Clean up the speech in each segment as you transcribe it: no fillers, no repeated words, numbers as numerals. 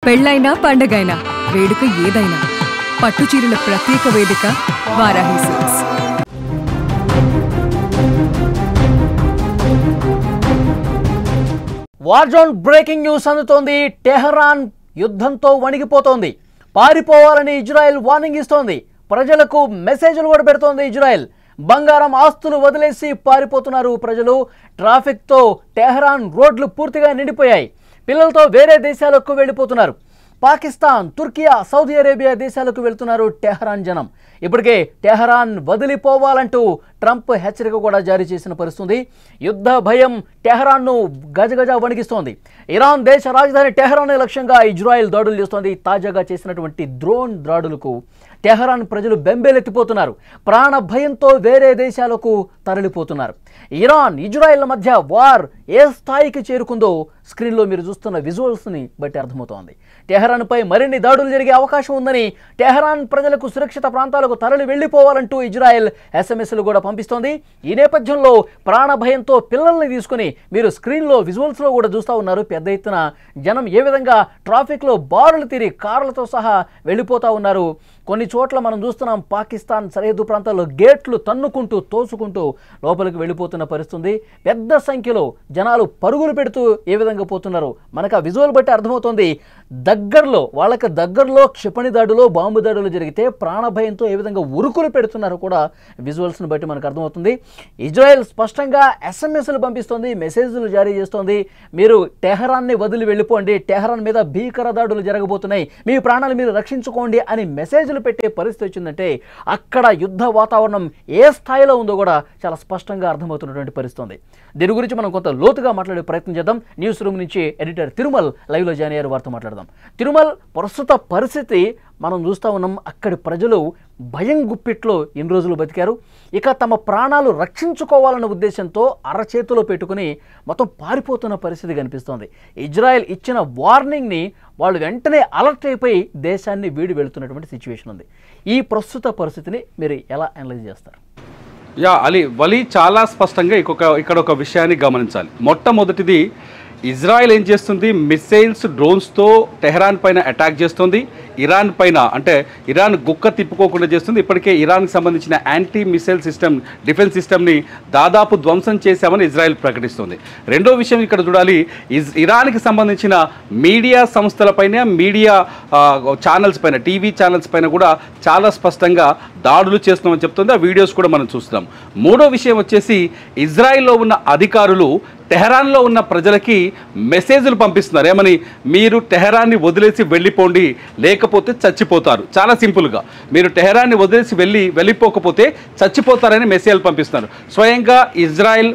పెళ్ళైనా పండగైనా వేడుక ఏదైనా పట్టుచీరల ప్రత్యేక వేదిక Varahi silks. War zone breaking news అందుతోంది. టెహరాన్ యుద్ధంతో వణిగిపోతోంది. పారిపోవాలని ఇజ్రాయెల్ వార్నింగ్ ఇస్తోంది. ప్రజలకు మెసేజ్లు కూడా పెడుతోంది ఇజ్రాయెల్. బంగారం ఆస్తులు వదిలేసి పారిపోతున్నారు ప్రజలు. ట్రాఫిక్తో టెహరాన్ రోడ్లు పూర్తిగా నిండిపోయాయి. పిల్లలతో వేరే దేశాలకు వెళ్ళిపోతున్నారు. పాకిస్తాన్, తుర్కియా, సౌదీ అరేబియా దేశాలకు వెళ్తున్నారు టెహరాన్ జనం. ఇప్పటికే టెహరాన్ వదిలిపోవాలంటూ ట్రంప్ హెచ్చరిక కూడా జారీ చేసిన పరిస్థితి. యుద్ధ భయం టెహరాన్ను గజగజ వణికిస్తోంది. ఇరాన్ దేశ రాజధాని టెహరాన్ లక్ష్యంగా ఇజ్రాయెల్ దాడులు చేస్తోంది. తాజాగా చేసినటువంటి డ్రోన్ దాడులకు టెహరాన్ ప్రజలు బెంబేలెత్తిపోతున్నారు. ప్రాణ భయంతో వేరే దేశాలకు తరలిపోతున్నారు. ఇరాన్, ఇజ్రాయెల్ మధ్య వార్ ఏ స్థాయికి చేరుకుందో స్క్రీన్లో మీరు చూస్తున్న విజువల్స్ని బట్టి అర్థమవుతోంది. టెహరాన్పై మరిన్ని దాడులు జరిగే అవకాశం ఉందని, టెహరాన్ ప్రజలకు సురక్షిత ప్రాంతాలకు తరలి వెళ్లిపోవాలంటూ ఇజ్రాయెల్ ఎస్ఎంఎస్లు కూడా పంపిస్తోంది. ఈ నేపథ్యంలో ప్రాణ భయంతో పిల్లల్ని తీసుకుని మీరు స్క్రీన్లో విజువల్స్లో కూడా చూస్తూ ఉన్నారు. పెద్ద ఎత్తున జనం ఏ విధంగా ట్రాఫిక్లో బారులు తీరి కార్లతో సహా వెళ్ళిపోతూ ఉన్నారు. కొన్ని చోట్ల మనం చూస్తున్నాం, పాకిస్తాన్ సరిహద్దు ప్రాంతాల్లో గేట్లు తన్నుకుంటూ తోసుకుంటూ లోపలికి వెళ్ళిపోతున్న పరిస్థితి. పెద్ద సంఖ్యలో జనాలు పరుగులు పెడుతూ ఏ విధంగా పోతున్నారో మనకు ఆ విజువల్ బట్టి అర్థమవుతుంది. వాళ్ళకి దగ్గరలో క్షిపణి దాడులు, బాంబు దాడులు జరిగితే ప్రాణభయంతో ఏ విధంగా ఉరుకులు పెడుతున్నారో కూడా విజువల్స్ని బట్టి మనకు అర్థమవుతుంది. ఇజ్రాయెల్ స్పష్టంగా ఎస్ఎంఎస్లు పంపిస్తోంది, మెసేజ్లు జారీ చేస్తోంది. మీరు టెహరాన్ని వదిలి వెళ్ళిపోండి, టెహరాన్ మీద భీకర దాడులు జరగబోతున్నాయి, మీ ప్రాణాలు మీరు రక్షించుకోండి అని మెసేజ్లు పెట్టే పరిస్థితి వచ్చిందంటే అక్కడ యుద్ధ వాతావరణం ఏ స్థాయిలో ఉందో కూడా చాలా స్పష్టంగా అర్థమవుతున్నటువంటి పరిస్థితి. దీని గురించి మనం కొంత లోతుగా మాట్లాడే ప్రయత్నం చేద్దాం. న్యూస్ రూమ్ నుంచి ఎడిటర్ తిరుమల్ లైవ్లో జాయిన్ అయ్యారు. వారితో మాట్లాడదాం. తిరుమల్, ప్రస్తుత పరిస్థితి మనం చూస్తూ ఉన్నాం. అక్కడి ప్రజలు భయం గుప్పిట్లో ఎన్ని రోజులు బతికారు. ఇక తమ ప్రాణాలు రక్షించుకోవాలన్న ఉద్దేశంతో అరచేతిలో పెట్టుకుని మొత్తం పారిపోతున్న పరిస్థితి కనిపిస్తోంది. ఇజ్రాయెల్ ఇచ్చిన వార్నింగ్ని వాళ్ళు వెంటనే అలర్ట్ అయిపోయి దేశాన్ని వీడి వెళుతున్నటువంటి సిచ్యువేషన్ ఉంది. ఈ ప్రస్తుత పరిస్థితిని మీరు ఎలా అనలైజ్ చేస్తారు? వలి చాలా స్పష్టంగా ఇక్కడ ఒక విషయాన్ని గమనించాలి. మొట్టమొదటిది, ఇజ్రాయెల్ ఏం చేస్తుంది, మిస్సైల్స్, డ్రోన్స్తో టెహరాన్ పైన అటాక్ చేస్తుంది. ఇరాన్ పైన, అంటే ఇరాన్ గుక్క తిప్పుకోకుండా చేస్తుంది. ఇప్పటికే ఇరాన్కి సంబంధించిన యాంటీ మిసైల్ సిస్టమ్, డిఫెన్స్ సిస్టమ్ని దాదాపు ధ్వంసం చేశామని ఇజ్రాయెల్ ప్రకటిస్తుంది. రెండో విషయం ఇక్కడ చూడాలి, ఇరాన్కి సంబంధించిన మీడియా సంస్థలపైన, మీడియా ఛానల్స్ పైన, టీవీ ఛానల్స్ పైన కూడా చాలా స్పష్టంగా దాడులు చేస్తున్నామని చెప్తుంది. ఆ వీడియోస్ కూడా మనం చూస్తున్నాం. మూడో విషయం వచ్చేసి, ఇజ్రాయెల్లో ఉన్న అధికారులు టెహరాన్లో ఉన్న ప్రజలకి మెసేజ్లు పంపిస్తున్నారు. ఏమని? మీరు టెహరాన్ని వదిలేసి వెళ్ళిపోండి, లేకపోతే చచ్చిపోతారు. చాలా సింపుల్గా, మీరు టెహరాన్ని వదిలేసి వెళ్ళిపోకపోతే చచ్చిపోతారని మెసేజ్లు పంపిస్తున్నారు. స్వయంగా ఇజ్రాయెల్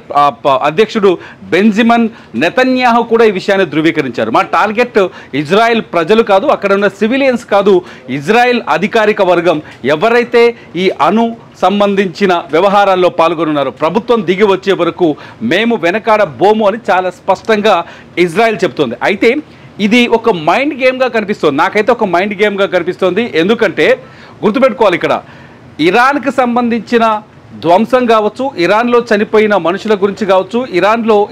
అధ్యక్షుడు బెంజమిన్ నెతన్యాహు కూడా ఈ విషయాన్ని ధృవీకరించారు. మా టార్గెట్ ఇజ్రాయెల్ ప్రజలు కాదు, అక్కడ ఉన్న సివిలియన్స్ కాదు, ఇజ్రాయెల్ అధికారిక వర్గం ఎవరైతే ఈ సంబంధించిన వ్యవహారాల్లో పాల్గొన్నారు, ప్రభుత్వం దిగి వచ్చే వరకు మేము వెనకాడ బోము అని చాలా స్పష్టంగా ఇజ్రాయెల్ చెప్తోంది. అయితే ఇది ఒక మైండ్ గేమ్గా కనిపిస్తోంది. నాకైతే ఒక మైండ్ గేమ్గా కనిపిస్తోంది. ఎందుకంటే గుర్తుపెట్టుకోవాలి, ఇక్కడ ఇరాన్కి సంబంధించిన ధ్వంసం కావచ్చు, ఇరాన్లో చనిపోయిన మనుషుల గురించి కావచ్చు,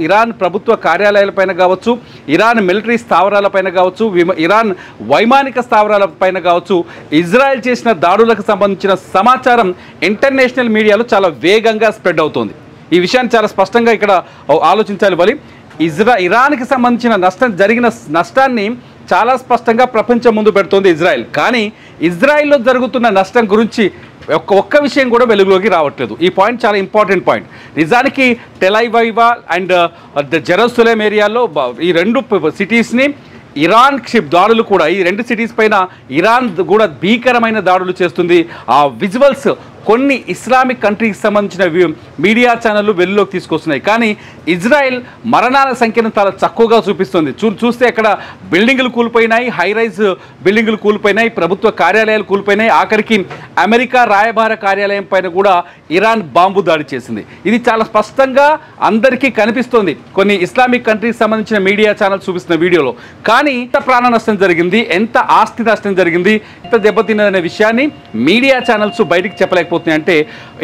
ఇరాన్ ప్రభుత్వ కార్యాలయాలపైన కావచ్చు, ఇరాన్ మిలిటరీ స్థావరాలపైన కావచ్చు, ఇరాన్ వైమానిక స్థావరాలపైన కావచ్చు, ఇజ్రాయెల్ చేసిన దాడులకు సంబంధించిన సమాచారం ఇంటర్నేషనల్ మీడియాలో చాలా వేగంగా స్ప్రెడ్ అవుతోంది. ఈ విషయాన్ని చాలా స్పష్టంగా ఇక్కడ ఆలోచించాలి. బలి ఇరాన్కి సంబంధించిన జరిగిన నష్టాన్ని చాలా స్పష్టంగా ప్రపంచం ముందు పెడుతోంది ఇజ్రాయెల్. కానీ ఇజ్రాయెల్లో జరుగుతున్న నష్టం గురించి ఒక్క విషయం కూడా వెలుగులోకి రావట్లేదు. ఈ పాయింట్ చాలా ఇంపార్టెంట్ పాయింట్. నిజానికి టెలైవైవా అండ్ జెరూసలేం ఏరియాలో ఈ రెండు సిటీస్ని ఇరాన్ దాడులు కూడా, ఈ రెండు సిటీస్ పైన ఇరాన్ కూడా భీకరమైన దాడులు చేస్తుంది. ఆ విజువల్స్ కొన్ని ఇస్లామిక్ కంట్రీకి సంబంధించిన మీడియా ఛానళ్ళు వెలుగులోకి తీసుకొస్తున్నాయి. కానీ ఇజ్రాయెల్ మరణాల సంఖ్యను చాలా తక్కువగా చూపిస్తుంది. చూస్తే అక్కడ బిల్డింగులు కూలిపోయినాయి, హైరైజ్ బిల్డింగులు కూలిపోయినాయి, ప్రభుత్వ కార్యాలయాలు కూలిపోయినాయి. ఆఖరికి అమెరికా రాయబార కార్యాలయం పైన కూడా ఇరాన్ బాంబు దాడి చేసింది. ఇది చాలా స్పష్టంగా అందరికీ కనిపిస్తోంది కొన్ని ఇస్లామిక్ కంట్రీకి సంబంధించిన మీడియా ఛానల్స్ చూపిస్తున్న వీడియోలో. కానీ ఎంత ప్రాణ నష్టం జరిగింది, ఎంత ఆస్తి నష్టం జరిగింది, ఎంత దెబ్బతిన్నదనే విషయాన్ని మీడియా ఛానల్స్ బయటికి చెప్పలేకపోతున్నాయి. అయిపోతున్నాయి అంటే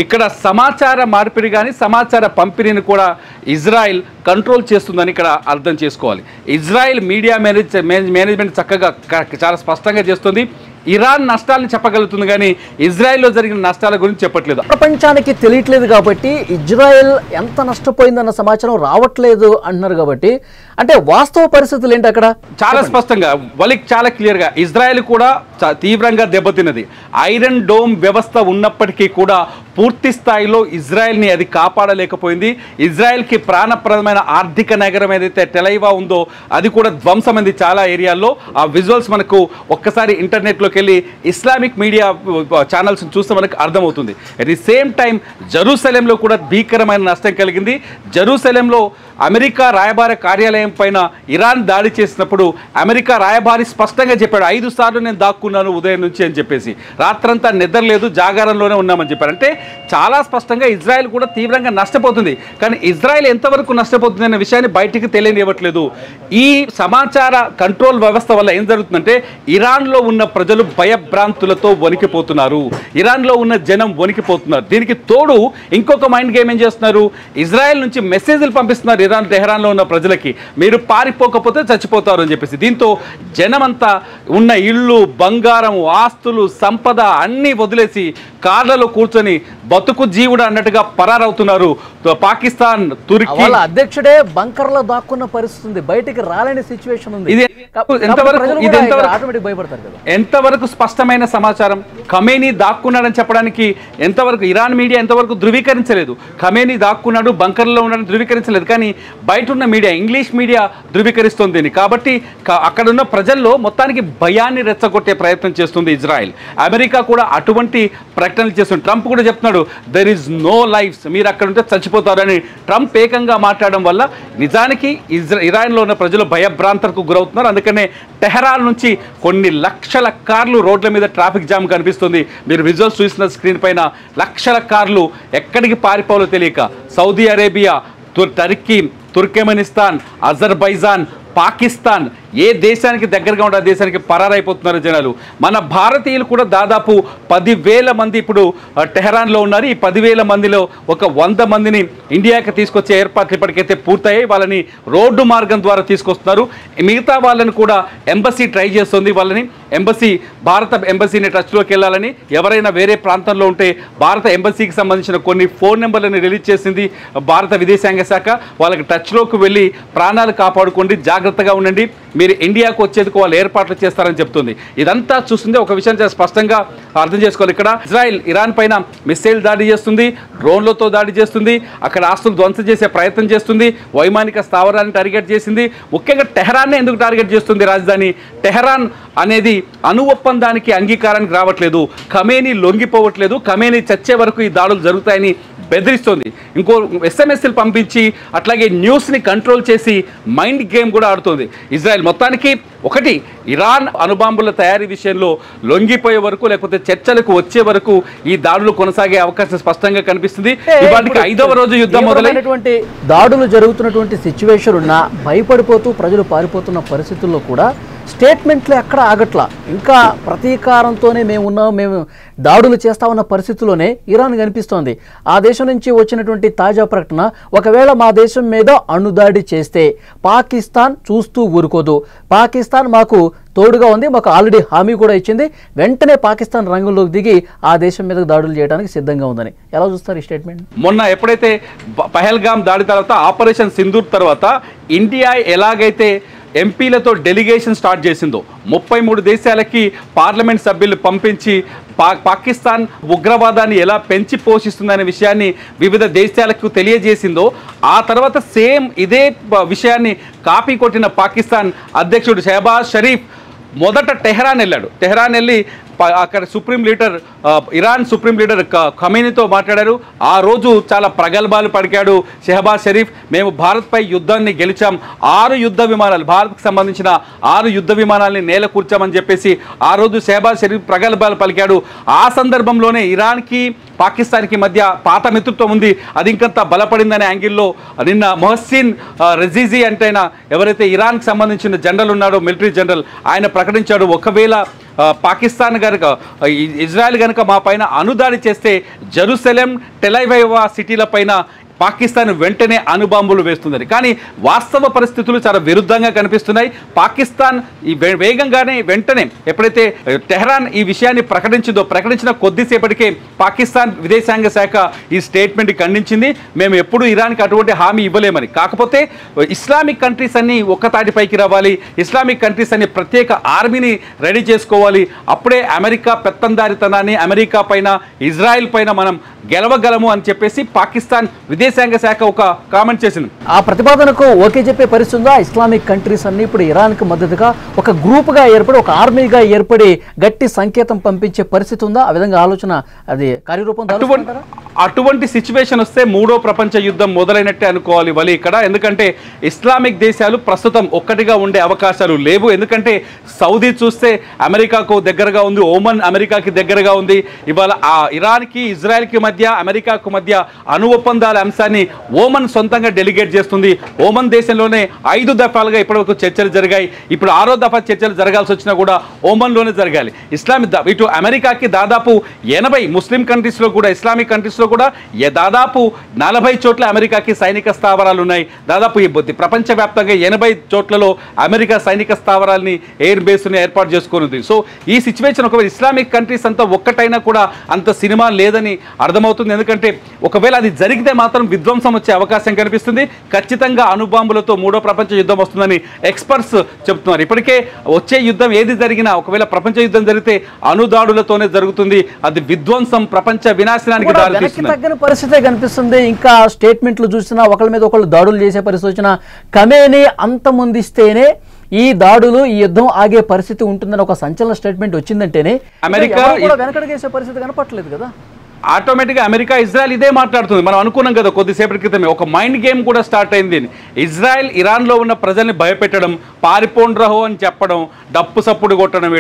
ఇక్కడ సమాచార మార్పిడి కానీ సమాచార పంపిణీని కూడా ఇజ్రాయెల్ కంట్రోల్ చేస్తుందని ఇక్కడ అర్థం చేసుకోవాలి. ఇజ్రాయెల్ మీడియా మేనేజ్మెంట్ చక్కగా చాలా స్పష్టంగా చేస్తుంది. ఇరాన్ నష్టాలను చెప్పగలుగుతుంది కానీ ఇజ్రాయెల్లో జరిగిన నష్టాల గురించి చెప్పట్లేదు. ప్రపంచానికి తెలియట్లేదు కాబట్టి ఇజ్రాయెల్ ఎంత నష్టపోయిందన్న సమాచారం రావట్లేదు అంటున్నారు కాబట్టి అంటే వాస్తవ పరిస్థితులు ఏంటి అక్కడ చాలా స్పష్టంగా వాళ్ళకి చాలా క్లియర్గా ఇజ్రాయెల్ కూడా తీవ్రంగా దెబ్బతిన్నది. ఐరన్ డోమ్ వ్యవస్థ ఉన్నప్పటికీ కూడా పూర్తి స్థాయిలో ఇజ్రాయెల్ని అది కాపాడలేకపోయింది. ఇజ్రాయెల్కి ప్రాణప్రదమైన ఆర్థిక నగరం ఏదైతే టెలైవా ఉందో అది కూడా ధ్వంసమైంది చాలా ఏరియాల్లో. ఆ విజువల్స్ మనకు ఒక్కసారి ఇంటర్నెట్లోకి వెళ్ళి ఇస్లామిక్ మీడియా ఛానల్స్ చూస్తే మనకు అర్థమవుతుంది. అట్ ది సేమ్ టైం జెరూసలేంలో కూడా భీకరమైన నష్టం కలిగింది. జెరూసలేంలో అమెరికా రాయబార కార్యాలయం పైన ఇరాన్ దాడి చేసినప్పుడు అమెరికా రాయబారి స్పష్టంగా చెప్పాడు 5 సార్లు నేను దాక్కున్నాను ఉదయం నుంచి అని చెప్పేసి, రాత్రంతా నిద్రలేదు జాగారంలోనే ఉన్నామని చెప్పారు. అంటే చాలా స్పష్టంగా ఇజ్రాయెల్ కూడా తీవ్రంగా నష్టపోతుంది. కానీ ఇజ్రాయెల్ ఎంతవరకు నష్టపోతుంది అనే విషయాన్ని బయటికి తెలియనివ్వట్లేదు. ఈ సమాచార కంట్రోల్ వ్యవస్థ వల్ల ఏం జరుగుతుందంటే ఇరాన్లో ఉన్న ప్రజలు భయభ్రాంతులతో వణికిపోతున్నారు. ఇరాన్లో ఉన్న జనం వణికిపోతున్నారు. దీనికి తోడు ఇంకొక మైండ్ గేమ్ ఏం చేస్తున్నారు, ఇజ్రాయెల్ నుంచి మెసేజ్లు పంపిస్తున్నారు టెహరాన్లో ఉన్న ప్రజలకి, మీరు పారిపోకపోతే చచ్చిపోతారు అని చెప్పేసి. దీంతో జనమంతా ఉన్న ఇళ్ళు బంగారం ఆస్తులు సంపద అన్నీ వదిలేసి కార్లలో కూర్చొని బతుకు జీవుడు అన్నట్టుగా పరారవుతున్నారు. పాకిస్తాన్ తుర్కీ అధ్యక్షుడే బంకర్లో దాక్కున్న పరిస్థితి ఉంది, బయటికి రాలేని సిచ్యువేషన్ ఉంది. ఇది ఎంతవరకు స్పష్టమైన సమాచారం? ఖమేనీ దాక్కున్నాడని చెప్పడానికి ఎంతవరకు ఇరాన్ మీడియా ఎంతవరకు ధృవీకరించలేదు. ఖమేనీ దాక్కున్నాడు బంకర్లో ఉన్నాడని ధృవీకరించలేదు. కానీ బయట ఉన్న మీడియా ఇంగ్లీష్ మీడియా ధృవీకరిస్తుంది దీన్ని. కాబట్టి అక్కడున్న ప్రజల్లో మొత్తానికి భయాన్ని రెచ్చగొట్టే ప్రయత్నం చేస్తుంది ఇజ్రాయెల్. అమెరికా కూడా అటువంటి ప్రకటనలు చేస్తుంది. ట్రంప్ కూడా చెప్తున్నాడు దెర్ ఈజ్ నో లైఫ్స్, మీరు అక్కడ ఉంటే చచ్చిపోతారని ట్రంప్ ఏకంగా మాట్లాడడం వల్ల నిజానికి ఇరాన్లో ఉన్న ప్రజలు భయభ్రాంతకు గురవుతున్నారు. అందుకనే టెహరాన్ నుంచి కొన్ని లక్షల కార్లు రోడ్ల మీద ట్రాఫిక్ జామ్ కనిపిస్తుంది. మీరు విజువల్స్ చూసిన స్క్రీన్ పైన లక్షల కార్లు ఎక్కడికి పారిపోవాలో తెలియక Saudi Arabia, Turkey, Turkmenistan, Azerbaijan, Pakistan ఏ దేశానికి దగ్గరగా ఉండే దేశానికి పరారైపోతున్నారు జనాలు. మన భారతీయులు కూడా దాదాపు 10,000 మంది ఇప్పుడు టెహరాన్లో ఉన్నారు. ఈ 10,000 మందిలో ఒక 100 మందిని ఇండియాకి తీసుకొచ్చే ఏర్పాట్లు ఇప్పటికైతే పూర్తయ్యాయి. వాళ్ళని రోడ్డు మార్గం ద్వారా తీసుకొస్తున్నారు. మిగతా వాళ్ళని కూడా ఎంబసీ ట్రై చేస్తుంది. వాళ్ళని ఎంబసీ భారత ఎంబసీని టచ్లోకి వెళ్ళాలని, ఎవరైనా వేరే ప్రాంతంలో ఉంటే భారత ఎంబసీకి సంబంధించిన కొన్ని ఫోన్ నెంబర్లను రిలీజ్ చేసింది భారత విదేశాంగ శాఖ. వాళ్ళకి టచ్లోకి వెళ్ళి ప్రాణాలు కాపాడుకోండి, జాగ్రత్తగా ఉండండి, మీరు ఇండియాకు వచ్చేందుకు వాళ్ళు ఏర్పాట్లు చేస్తారని చెప్తుంది. ఇదంతా చూస్తుంది ఒక విషయం చాలా స్పష్టంగా అర్థం చేసుకోవాలి. ఇక్కడ ఇజ్రాయెల్ ఇరాన్ పైన మిస్సైల్ దాడి చేస్తుంది, డ్రోన్లతో దాడి చేస్తుంది, అక్కడ ఆస్తులు ధ్వంసం చేసే ప్రయత్నం చేస్తుంది, వైమానిక స్థావరాన్ని టార్గెట్ చేసింది. ముఖ్యంగా టెహరాన్నే ఎందుకు టార్గెట్ చేస్తుంది రాజధాని? టెహరాన్ అనేది అణు ఒప్పందానికి అంగీకారానికి రావట్లేదు, ఖమేనీ లొంగిపోవట్లేదు, ఖమేనీ చచ్చే వరకు ఈ దాడులు జరుగుతాయని బెదిరిస్తుంది. ఇంకో ఎస్ఎంఎస్లు పంపించి అట్లాగే న్యూస్ని కంట్రోల్ చేసి మైండ్ గేమ్ కూడా ఆడుతుంది ఇజ్రాయెల్. మొత్తానికి ఒకటి, ఇరాన్ అణుబాంబుల తయారీ విషయంలో లొంగిపోయే వరకు లేకపోతే చర్చలకు వచ్చే వరకు ఈ దాడులు కొనసాగే అవకాశం స్పష్టంగా కనిపిస్తుంది. ఇవాటికి 5వ రోజు యుద్ధం మొదలైనటువంటి దాడులు జరుగుతున్నటువంటి సిచ్యువేషన్ ఉన్నా భయపడిపోతూ ప్రజలు పారిపోతున్న పరిస్థితుల్లో కూడా స్టేట్మెంట్లు ఎక్కడ ఆగట్లా. ఇంకా ప్రతీకారంతోనే మేము దాడులు చేస్తా ఉన్న పరిస్థితుల్లోనే ఇరాన్ కనిపిస్తోంది. ఆ దేశం నుంచి వచ్చినటువంటి తాజా ప్రకటన, ఒకవేళ మా దేశం మీద అణుదాడి చేస్తే పాకిస్తాన్ చూస్తూ ఊరుకోదు, పాకిస్తాన్ మాకు తోడుగా ఉంది, మాకు ఆల్రెడీ హామీ కూడా ఇచ్చింది, వెంటనే పాకిస్తాన్ రంగంలోకి దిగి ఆ దేశం మీద దాడులు చేయడానికి సిద్ధంగా ఉందని. ఎలా చూస్తారు ఈ స్టేట్మెంట్? మొన్న ఎప్పుడైతే పహల్గామ్ దాడి తర్వాత ఆపరేషన్ సింధూర్ తర్వాత ఇండియా ఎలాగైతే ఎంపీలతో డెలిగేషన్ స్టార్ట్ చేసిందో 33 దేశాలకి పార్లమెంట్ సభ్యులు పంపించి పాకిస్తాన్ ఉగ్రవాదాన్ని ఎలా పెంచి పోషిస్తుందనే విషయాన్ని వివిధ దేశాలకు తెలియజేసిందో, ఆ తర్వాత సేమ్ ఇదే విషయాన్ని కాపీ కొట్టిన పాకిస్తాన్ అధ్యక్షుడు షహబాజ్ షరీఫ్ మొదట టెహరాన్ వెళ్ళాడు. టెహరాన్ వెళ్ళి అక్కడ supreme leader Iran supreme leader ఖమేనీతో మాట్లాడారు. ఆ రోజు చాలా ప్రగల్భాలు పలికాడు షహబాజ్ షరీఫ్. మేము భారత్పై యుద్ధాన్ని గెలిచాం, 6 యుద్ధ విమానాలు భారత్కు సంబంధించిన 6 యుద్ధ విమానాలని నేల కూర్చామని చెప్పేసి ఆ రోజు షహబాజ్ షరీఫ్ ప్రగల్భాలు పలికాడు. ఆ సందర్భంలోనే ఇరాన్కి పాకిస్తాన్కి మధ్య పాత మిత్రత్వం ఉంది, అది ఇంకంత బలపడిందనే యాంగిల్లో నిన్న మొహసిన్ రజీజీ అంటే ఎవరైతే ఇరాన్కి సంబంధించిన జనరల్ ఉన్నాడో మిలిటరీ జనరల్, ఆయన ప్రకటించాడు ఒకవేళ పాకిస్తాన్ కనుక ఇజ్రాయెల్ కనుక మా పైన అణుదాడి చేస్తే జెరూసలేం టెలైవైవా సిటీల పైన పాకిస్తాన్ వెంటనే అణుబాంబులు వేస్తుందని. కానీ వాస్తవ పరిస్థితులు చాలా విరుద్ధంగా కనిపిస్తున్నాయి. పాకిస్తాన్ ఈ వేగంగానే వెంటనే ఎప్పుడైతే టెహ్రాన్ ఈ విషయాన్ని ప్రకటించిన కొద్దిసేపటికే పాకిస్తాన్ విదేశాంగ శాఖ ఈ స్టేట్మెంట్ ఖండించింది. మేము ఎప్పుడు ఇరాన్కి అటువంటి హామీ ఇవ్వలేమని. కాకపోతే ఇస్లామిక్ కంట్రీస్ అన్ని ఒక్కతాటిపైకి రావాలి, ఇస్లామిక్ కంట్రీస్ అన్ని ప్రత్యేక ఆర్మీని రెడీ చేసుకోవాలి, అప్పుడే అమెరికా పెత్తందారితనాన్ని అమెరికా పైన ఇజ్రాయెల్ పైన మనం గెలవగలము అని చెప్పేసి పాకిస్తాన్ విదేశాంగ శాఖ ఒక కామెంట్ చేసింది. ఆ ప్రతిపాదనకు ఓకే చెప్పే పరిస్థితి ఉందా? ఇస్లామిక్ కంట్రీస్ అన్ని ఇప్పుడు ఇరాన్కి మద్దతుగా ఒక గ్రూప్గా ఏర్పడి ఒక ఆర్మీగా ఏర్పడి గట్టి సంకేతం పంపించే పరిస్థితి ఉందా? ఆ విధంగా ఆలోచన అది కార్యరూపం దాల్చుకుంటారా? అటువంటి సిచ్యువేషన్ వస్తే మూడో ప్రపంచ యుద్ధం మొదలైనట్టే అనుకోవాలి వలి ఇక్కడ. ఎందుకంటే ఇస్లామిక్ దేశాలు ప్రస్తుతం ఒక్కటిగా ఉండే అవకాశాలు లేవు. ఎందుకంటే సౌదీ చూస్తే అమెరికాకు దగ్గరగా ఉంది, ఓమన్ అమెరికాకి దగ్గరగా ఉంది. ఇవాళ ఆ ఇరాన్కి ఇజ్రాయెల్కి మధ్య అమెరికాకు మధ్య అణు ఒప్పందాల అంశాన్ని ఓమన్ సొంతంగా డెలిగేట్ చేస్తుంది. ఓమన్ దేశంలోనే 5 దఫాలుగా ఇప్పటివరకు చర్చలు జరిగాయి. ఇప్పుడు 6వ దఫా చర్చలు జరగాల్సి వచ్చినా కూడా ఓమన్లోనే జరగాలి. ఇటు అమెరికాకి దాదాపు 80 ముస్లిం కంట్రీస్లో కూడా ఇస్లామిక్ కంట్రీస్లో కూడా దాదాపు 40 చోట్ల అమెరికాకి సైనిక స్థావరాలు ఉన్నాయి. దాదాపు ఈ ప్రపంచవ్యాప్తంగా 80 చోట్లలో అమెరికా సైనిక స్థావరాలని ఎయిర్ బేస్ని ఏర్పాటు చేసుకున్నది. సో ఈ సిచ్యువేషన్ ఒకవేళ ఇస్లామిక్ కంట్రీస్ అంతా ఒక్కటైనా కూడా అంత సినిమా లేదని అర్థమవుతుంది. ఎందుకంటే ఒకవేళ అది జరిగితే మాత్రం విధ్వంసం వచ్చే అవకాశం కనిపిస్తుంది. ఖచ్చితంగా అణుబాంబులతో మూడో ప్రపంచ యుద్ధం వస్తుందని ఎక్స్పర్ట్స్ చెప్తున్నారు. ఇప్పటికే వచ్చే యుద్ధం ఏది జరిగినా ఒకవేళ ప్రపంచ యుద్ధం జరిగితే అణుదాడులతోనే జరుగుతుంది. అది విధ్వంసం, ప్రపంచ వినాశనానికి దారితీస్తుంది. తగ్గని పరిస్థితే కనిపిస్తుంది. ఇంకా స్టేట్మెంట్లు చూసినా ఒకళ్ళ మీద ఒకళ్ళు దాడులు చేసే పరిస్థితి వచ్చినా ఖమేనీ అంతమొందిస్తేనే ఈ దాడులు ఈ యుద్ధం ఆగే పరిస్థితి ఉంటుందని ఒక సంచలన స్టేట్మెంట్ వచ్చిందంటేనే అమెరికా వెనకడిగేసే పరిస్థితి కనపట్లేదు కదా. ఆటోమేటిక్గా అమెరికా ఇజ్రాయెల్ ఇదే మాట్లాడుతుంది. మనం అనుకున్నాం కదా కొద్దిసేపటి క్రితమే ఒక మైండ్ గేమ్ కూడా స్టార్ట్ అయింది. ఇజ్రాయెల్ ఇరాన్లో ఉన్న ప్రజల్ని భయపెట్టడం, పారిపోండ్రహో అని చెప్పడం, డప్పు సప్పుడు కొట్టడం,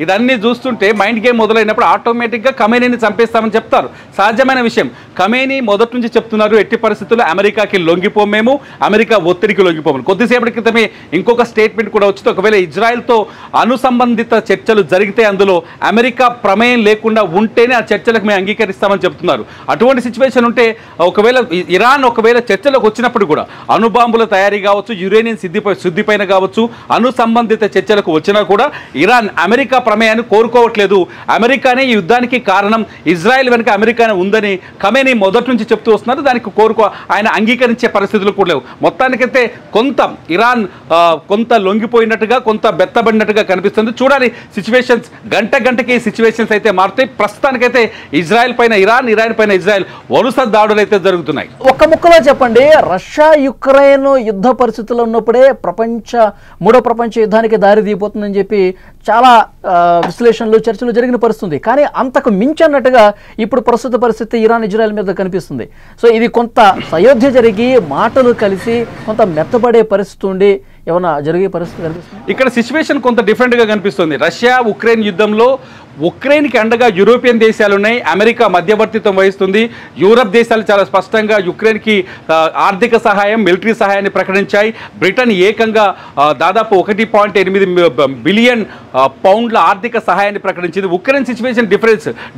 ఇదన్నీ చూస్తుంటే మైండ్ గేమ్ మొదలైనప్పుడు ఆటోమేటిక్గా ఖమేనీని చంపేస్తామని చెప్తారు. సహజమైన విషయం. ఖమేనీ మొదటి నుంచి చెప్తున్నారు ఎట్టి పరిస్థితుల్లో అమెరికాకి లొంగిపోం, మేము అమెరికా ఒత్తిడికి లొంగిపోము. కొద్దిసేపటి క్రితమే ఇంకొక స్టేట్మెంట్ కూడా వచ్చింది. ఒకవేళ ఇజ్రాయెల్తో అనుసంబంధిత చర్చలు జరిగితే అందులో అమెరికా ప్రమేయం లేకుండా ఉంటేనే ఆ చర్చలకు మేము అంగీకరిస్తామని చెప్తున్నారు. అటువంటి సిచ్యువేషన్ ఉంటే ఒకవేళ ఇరాన్ చర్చలకు వచ్చినప్పుడు కూడా అణుబాంబుల తయారీ కావచ్చు, యురేనియం శుద్ధిపైన కావచ్చు, అణు సంబంధిత చర్చలకు వచ్చినా కూడా ఇరాన్ అమెరికా ప్రమేయాన్ని కోరుకోవట్లేదు. అమెరికానే ఈ యుద్ధానికి కారణం, ఇజ్రాయెల్ వెనుక అమెరికానే ఉందని ఖమేనీ మొదటి నుంచి చెప్తూ వస్తున్నారు. దానికి ఆయన అంగీకరించే పరిస్థితులు కూడా లేవు. మొత్తానికైతే కొంత ఇరాన్ కొంత లొంగిపోయినట్టుగా, కొంత బెత్తబడినట్టుగా కనిపిస్తుంది. చూడాలి సిచ్యువేషన్స్, గంటకి సిచ్యువేషన్స్ అయితే మారుతాయి. ప్రస్తుతానికైతే ఇజ్రాయెల్ పైన ఇరాన్, ఇరాన్ పైన ఇజ్రాయెల్ వరుస దాడులు అయితే జరుగుతున్నాయి. ఒక్క ముక్కలో చెప్పండి, రష్యా యుక్రెయిన్ యుద్ధ పరిస్థితుల్లో ఉన్నప్పుడే మూడో ప్రపంచ యుద్ధానికి దారి తీయబోతుందని చెప్పి చాలా విశ్లేషణలు, చర్చలు జరిగిన పరిస్థితుంది. కానీ అంతకు మించన్నట్టుగా ఇప్పుడు ప్రస్తుత పరిస్థితి ఇరాన్ ఇజ్రాయెల్ మీద కనిపిస్తుంది. సో ఇది కొంత సయోధ్య జరిగి మాటలు కలిసి కొంత మెత్తబడే పరిస్థితి ఉండి ఏమన్నా జరిగే పరిస్థితి కనిపిస్తుంది. ఇక్కడ సిచ్యువేషన్ కొంత డిఫరెంట్గా కనిపిస్తుంది. రష్యా ఉక్రెయిన్ యుద్ధంలో ఉక్రెయిన్కి అండగా యూరోపియన్ దేశాలు ఉన్నాయి, అమెరికా మధ్యవర్తిత్వం వహిస్తుంది. యూరప్ దేశాలు చాలా స్పష్టంగా యుక్రెయిన్కి ఆర్థిక సహాయం, మిలిటరీ సహాయాన్ని ప్రకటించాయి. బ్రిటన్ ఏకంగా దాదాపు 1.8 బిలియన్ పౌండ్ల ఆర్థిక సహాయాన్ని ప్రకటించింది. ఉక్రెయిన్ సిచ్యువేషన్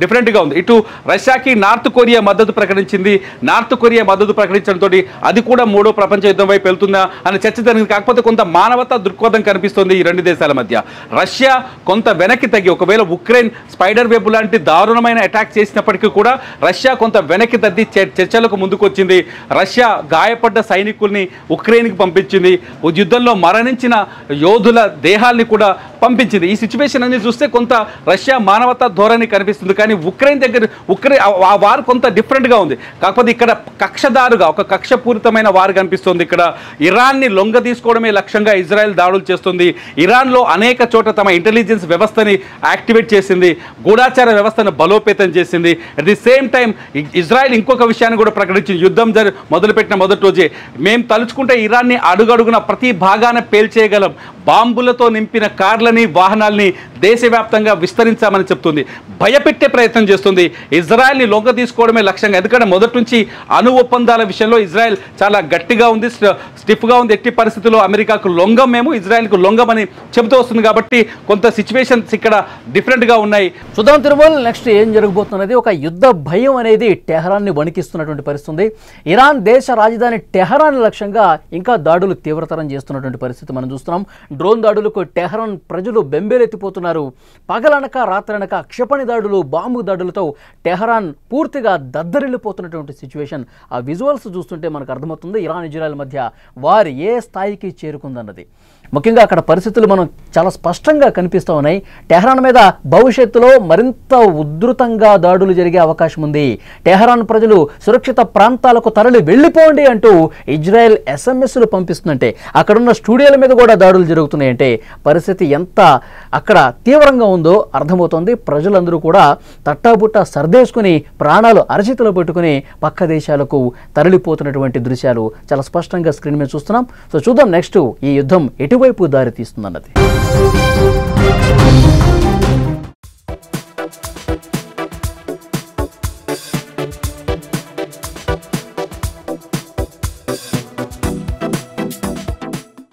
డిఫరెంట్గా ఉంది. ఇటు రష్యాకి నార్త్ కొరియా మద్దతు ప్రకటించింది. నార్త్ కొరియా మద్దతు ప్రకటించడంతో అది కూడా మూడో ప్రపంచ యుద్ధం వైపు వెళ్తుందా అనే చర్చ జరిగింది. కాకపోతే కొంత మానవతా దృక్పథం కనిపిస్తుంది ఈ రెండు దేశాల మధ్య. రష్యా కొంత వెనక్కి తగ్గి, ఒకవేళ ఉక్రెయిన్ స్పైడర్ వెబ్ లాంటి దారుణమైన అటాక్ చేసినప్పటికీ కూడా రష్యా కొంత వెనక్కి తగ్గి చర్చలకు ముందుకొచ్చింది. రష్యా గాయపడ్డ సైనికుల్ని ఉక్రెయిన్కి పంపించింది. యుద్ధంలో మరణించిన యోధుల దేహాల్ని కూడా పంపించింది. ఈ సిచ్యువేషన్ అన్ని చూస్తే కొంత రష్యా మానవతా ధోరణి కనిపిస్తుంది. కానీ ఉక్రెయిన్ ఆ వారు కొంత డిఫరెంట్గా ఉంది. కాకపోతే ఇక్కడ కక్షదారుగా ఒక కక్షపూరితమైన వారు కనిపిస్తుంది. ఇక్కడ ఇరాన్ని లొంగ తీసుకోవడమే లక్ష్యంగా ఇజ్రాయెల్ దాడులు చేస్తుంది. ఇరాన్లో అనేక చోట్ల తమ ఇంటెలిజెన్స్ వ్యవస్థని యాక్టివేట్ చేసింది. చేసింది, గూఢాచార వ్యవస్థను బలోపేతం చేసింది. At the same time Israel ఇంకొక విషయాన్ని కూడా ప్రకటించింది. యుద్ధం మొదలుపెట్టిన మొదటి రోజే మేము తలుచుకుంటే ఇరాన్ని అడుగడుగున ప్రతి భాగాన పేల్చేయగలం, బాంబులతో నింపిన కార్లని వాహనాల్ని దేశవ్యాప్తంగా విస్తరించామని చెప్తుంది. భయపెట్టే ప్రయత్నం చేస్తుంది. ఇజ్రాయెల్ని లొంగ తీసుకోవడమే లక్ష్యంగా. ఎందుకంటే మొదటి నుంచి అణు ఒప్పందాల విషయంలో ఇజ్రాయెల్ చాలా గట్టిగా ఉంది, స్టిఫ్గా ఉంది. ఎట్టి పరిస్థితుల్లో అమెరికాకు లొంగం, మేము ఇజ్రాయెల్కు లొంగమని చెబుతూ వస్తుంది. కాబట్టి కొంత సిచ్యువేషన్స్ ఇక్కడ డిఫరెంట్గా ఉన్నాయి. చూద్దాం తిరుమల నెక్స్ట్ ఏం జరగబోతున్నది. ఒక యుద్ధ భయం అనేది టెహరాన్ని వణికిస్తున్నటువంటి పరిస్థితి. ఇరాన్ దేశ రాజధాని టెహరాన్ లక్ష్యంగా ఇంకా దాడులు తీవ్రతరం చేస్తున్నటువంటి పరిస్థితి మనం చూస్తున్నాం. డ్రోన్ దాడులకు టెహరాన్ ప్రజలు బెంబేలెత్తిపోతున్నారు. పగలనక రాత్రనక క్షిపణి దాడులు, బాంబు దాడులతో టెహరాన్ పూర్తిగా దద్దరిల్లిపోతున్నటువంటి సిచ్యువేషన్. ఆ విజువల్స్ చూస్తుంటే మనకు అర్థమవుతుంది ఇరాన్ ఇజ్రాయెల్ మధ్య వారు ఏ స్థాయికి చేరుకుందన్నది. ముఖ్యంగా అక్కడ పరిస్థితులు మనం చాలా స్పష్టంగా కనిపిస్తూ ఉన్నాయి. టెహరాన్ మీద భవిష్యత్తులో మరింత ఉధృతంగా దాడులు జరిగే అవకాశం ఉంది. టెహరాన్ ప్రజలు సురక్షిత ప్రాంతాలకు తరలి వెళ్ళిపోండి అంటూ ఇజ్రాయెల్ ఎస్ఎంఎస్లు పంపిస్తుందంటే, అక్కడున్న స్టూడియోల మీద కూడా దాడులు జరుగుతున్నాయంటే పరిస్థితి ఎంత అక్కడ తీవ్రంగా ఉందో అర్థమవుతోంది. ప్రజలందరూ కూడా తట్టాబుట్టా సర్దేసుకుని ప్రాణాలు అరచేతిలో పెట్టుకుని పక్క దేశాలకు తరలిపోతున్నటువంటి దృశ్యాలు చాలా స్పష్టంగా స్క్రీన్ మీద చూస్తున్నాం. సో చూద్దాం నెక్స్ట్ ఈ యుద్ధం ఎటువైపు దారి తీస్తుందన్నది.